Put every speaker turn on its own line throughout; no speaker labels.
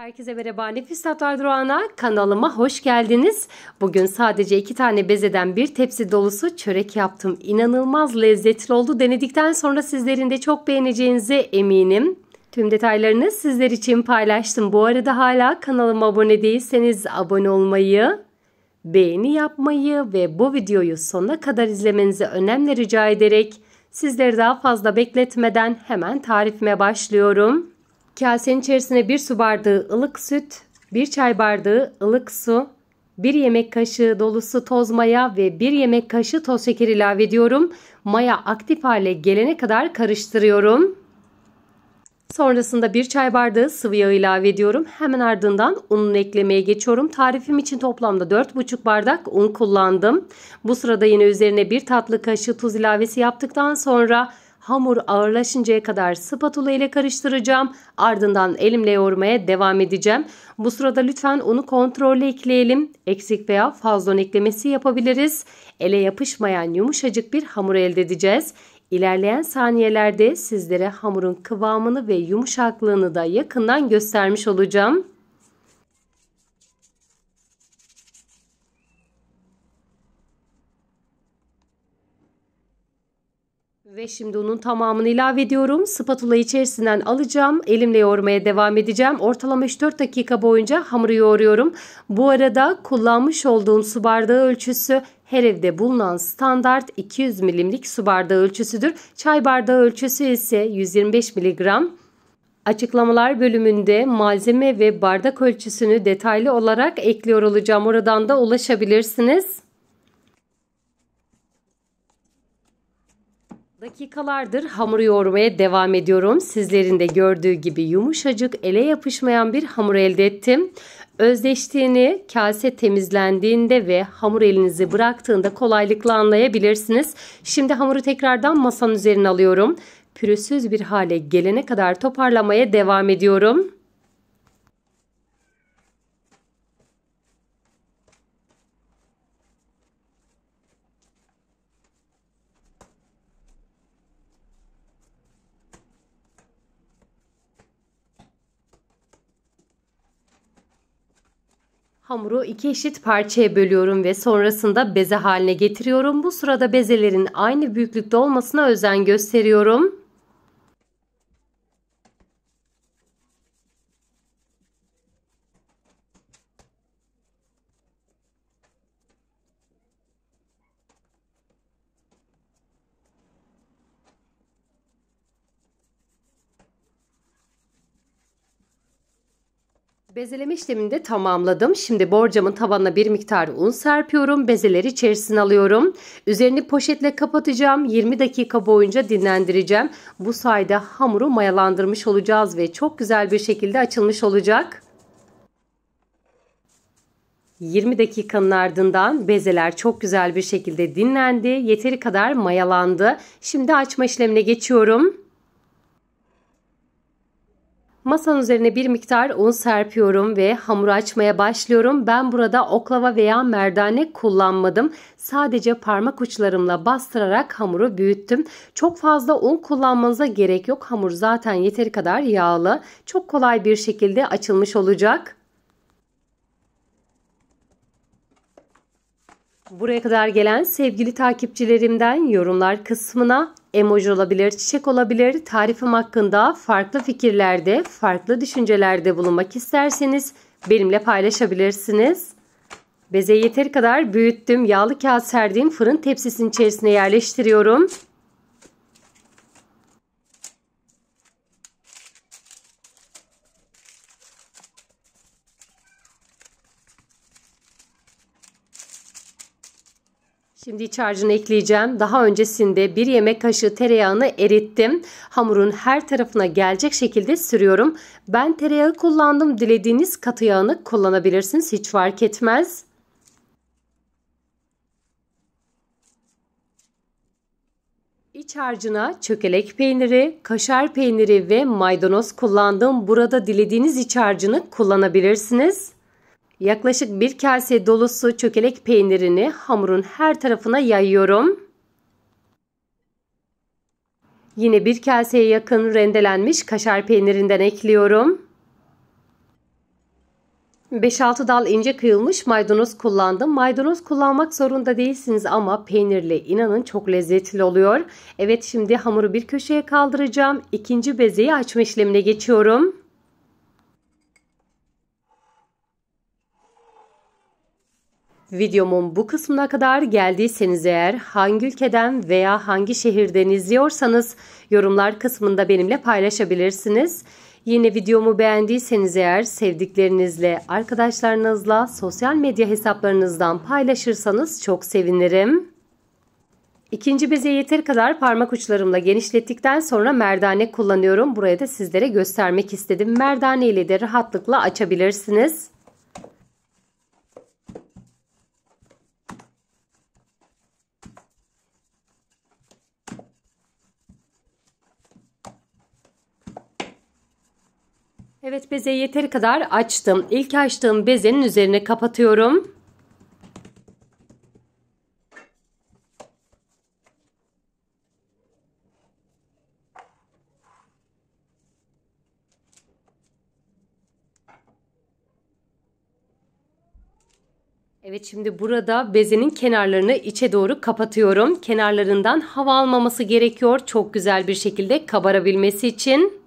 Herkese merhaba, Nefis Tatlar Durağı'na, kanalıma hoş geldiniz. Bugün sadece 2 tane bezeden bir tepsi dolusu çörek yaptım. İnanılmaz lezzetli oldu. Denedikten sonra sizlerin de çok beğeneceğinize eminim. Tüm detaylarını sizler için paylaştım. Bu arada hala kanalıma abone değilseniz abone olmayı, beğeni yapmayı ve bu videoyu sonuna kadar izlemenizi önemli rica ederek sizleri daha fazla bekletmeden hemen tarifime başlıyorum. Kasenin içerisine 1 su bardağı ılık süt, 1 çay bardağı ılık su, 1 yemek kaşığı dolusu toz maya ve 1 yemek kaşığı toz şeker ilave ediyorum. Maya aktif hale gelene kadar karıştırıyorum. Sonrasında 1 çay bardağı sıvı yağ ilave ediyorum. Hemen ardından ununu eklemeye geçiyorum. Tarifim için toplamda 4,5 bardak un kullandım. Bu sırada yine üzerine 1 tatlı kaşığı tuz ilavesi yaptıktan sonra hamur ağırlaşıncaya kadar spatula ile karıştıracağım. Ardından elimle yoğurmaya devam edeceğim. Bu sırada lütfen unu kontrollü ekleyelim. Eksik veya fazla un eklemesi yapabiliriz. Ele yapışmayan yumuşacık bir hamur elde edeceğiz. İlerleyen saniyelerde sizlere hamurun kıvamını ve yumuşaklığını da yakından göstermiş olacağım. Ve şimdi unun tamamını ilave ediyorum. Spatula içerisinden alacağım. Elimle yoğurmaya devam edeceğim. Ortalama 3-4 dakika boyunca hamuru yoğuruyorum. Bu arada kullanmış olduğum su bardağı ölçüsü her evde bulunan standart 200 milimlik su bardağı ölçüsüdür. Çay bardağı ölçüsü ise 125 miligram. Açıklamalar bölümünde malzeme ve bardak ölçüsünü detaylı olarak ekliyor olacağım. Oradan da ulaşabilirsiniz. Dakikalardır hamuru yoğurmaya devam ediyorum. Sizlerin de gördüğü gibi yumuşacık, ele yapışmayan bir hamur elde ettim. Özleştiğini kase temizlendiğinde ve hamur elinizi bıraktığında kolaylıkla anlayabilirsiniz. Şimdi hamuru tekrardan masanın üzerine alıyorum. Pürüzsüz bir hale gelene kadar toparlamaya devam ediyorum. Hamuru 2 eşit parçaya bölüyorum ve sonrasında beze haline getiriyorum. Bu sırada bezelerin aynı büyüklükte olmasına özen gösteriyorum. Bezeleme işlemini de tamamladım. Şimdi borcamın tabanına bir miktar un serpiyorum. Bezeleri içerisine alıyorum. Üzerini poşetle kapatacağım. 20 dakika boyunca dinlendireceğim. Bu sayede hamuru mayalandırmış olacağız ve çok güzel bir şekilde açılmış olacak. 20 dakikanın ardından bezeler çok güzel bir şekilde dinlendi. Yeteri kadar mayalandı. Şimdi açma işlemine geçiyorum. Masanın üzerine bir miktar un serpiyorum ve hamuru açmaya başlıyorum. Ben burada oklava veya merdane kullanmadım. Sadece parmak uçlarımla bastırarak hamuru büyüttüm. Çok fazla un kullanmanıza gerek yok. Hamur zaten yeteri kadar yağlı. Çok kolay bir şekilde açılmış olacak. Buraya kadar gelen sevgili takipçilerimden yorumlar kısmına emoji olabilir, çiçek olabilir, tarifim hakkında farklı fikirlerde, farklı düşüncelerde bulunmak isterseniz benimle paylaşabilirsiniz. Bezeyi yeteri kadar büyüttüm. Yağlı kağıt serdiğim fırın tepsisinin içerisine yerleştiriyorum. Şimdi iç harcını ekleyeceğim. Daha öncesinde 1 yemek kaşığı tereyağını erittim. Hamurun her tarafına gelecek şekilde sürüyorum. Ben tereyağı kullandım. Dilediğiniz katı yağını kullanabilirsiniz. Hiç fark etmez. İç harcına çökelek peyniri, kaşar peyniri ve maydanoz kullandım. Burada dilediğiniz iç harcını kullanabilirsiniz. Yaklaşık 1 kase dolusu çökelek peynirini hamurun her tarafına yayıyorum. Yine 1 kaseye yakın rendelenmiş kaşar peynirinden ekliyorum. 5-6 dal ince kıyılmış maydanoz kullandım. Maydanoz kullanmak zorunda değilsiniz ama peynirli inanın çok lezzetli oluyor. Evet, şimdi hamuru bir köşeye kaldıracağım. İkinci bezeyi açma işlemine geçiyorum. Videomun bu kısmına kadar geldiyseniz eğer hangi ülkeden veya hangi şehirden izliyorsanız yorumlar kısmında benimle paylaşabilirsiniz. Yine videomu beğendiyseniz eğer sevdiklerinizle, arkadaşlarınızla, sosyal medya hesaplarınızdan paylaşırsanız çok sevinirim. İkinci beze yeteri kadar parmak uçlarımla genişlettikten sonra merdane kullanıyorum. Buraya da sizlere göstermek istedim. Merdane ile de rahatlıkla açabilirsiniz. Evet, bezeyi yeteri kadar açtım. İlk açtığım bezenin üzerine kapatıyorum. Evet, şimdi burada bezenin kenarlarını içe doğru kapatıyorum. Kenarlarından hava almaması gerekiyor çok güzel bir şekilde kabarabilmesi için.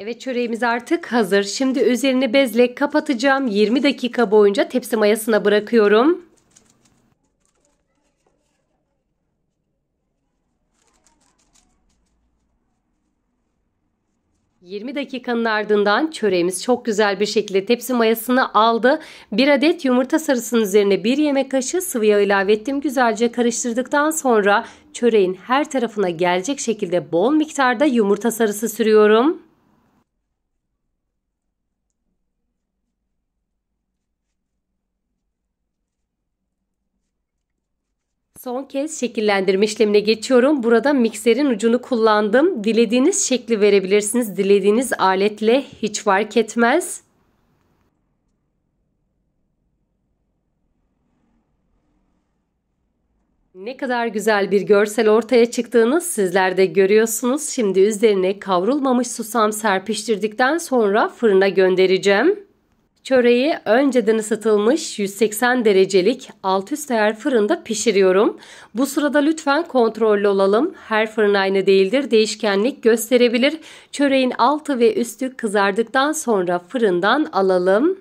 Evet, çöreğimiz artık hazır. Şimdi üzerini bezle kapatacağım. 20 dakika boyunca tepsi mayasına bırakıyorum. ...20 dakikanın ardından çöreğimiz çok güzel bir şekilde tepsi mayasını aldı. 1 adet yumurta sarısının üzerine 1 yemek kaşığı sıvı yağ ilave ettim. Güzelce karıştırdıktan sonra çöreğin her tarafına gelecek şekilde bol miktarda yumurta sarısı sürüyorum. Son kez şekillendirme işlemine geçiyorum. Burada mikserin ucunu kullandım. Dilediğiniz şekli verebilirsiniz. Dilediğiniz aletle hiç fark etmez. Ne kadar güzel bir görsel ortaya çıktığını sizler de görüyorsunuz. Şimdi üzerine kavrulmamış susam serpiştirdikten sonra fırına göndereceğim. Çöreği önceden ısıtılmış 180 derecelik alt üst ayar fırında pişiriyorum. Bu sırada lütfen kontrollü olalım. Her fırın aynı değildir. Değişkenlik gösterebilir. Çöreğin altı ve üstü kızardıktan sonra fırından alalım.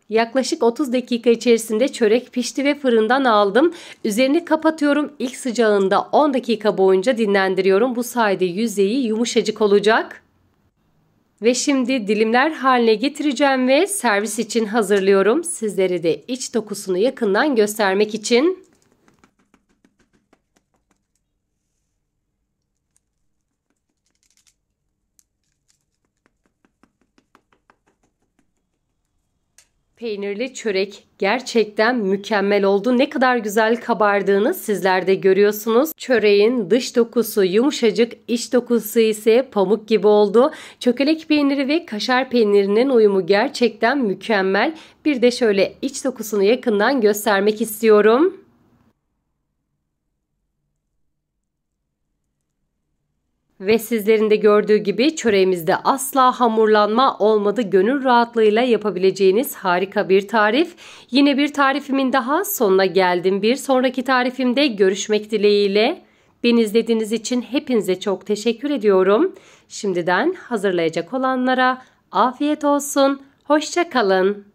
Yaklaşık 30 dakika içerisinde çörek pişti ve fırından aldım. Üzerini kapatıyorum. İlk sıcağında 10 dakika boyunca dinlendiriyorum. Bu sayede yüzeyi yumuşacık olacak. Ve şimdi dilimler haline getireceğim ve servis için hazırlıyorum. Sizlere de iç dokusunu yakından göstermek için. Peynirli çörek gerçekten mükemmel oldu. Ne kadar güzel kabardığını sizler de görüyorsunuz. Çöreğin dış dokusu yumuşacık, iç dokusu ise pamuk gibi oldu. Çökelek peyniri ve kaşar peynirinin uyumu gerçekten mükemmel. Bir de şöyle iç dokusunu yakından göstermek istiyorum. Ve sizlerin de gördüğü gibi çöreğimizde asla hamurlanma olmadı. Gönül rahatlığıyla yapabileceğiniz harika bir tarif. Yine bir tarifimin daha sonuna geldim. Bir sonraki tarifimde görüşmek dileğiyle. Beni izlediğiniz için hepinize çok teşekkür ediyorum. Şimdiden hazırlayacak olanlara afiyet olsun. Hoşça kalın.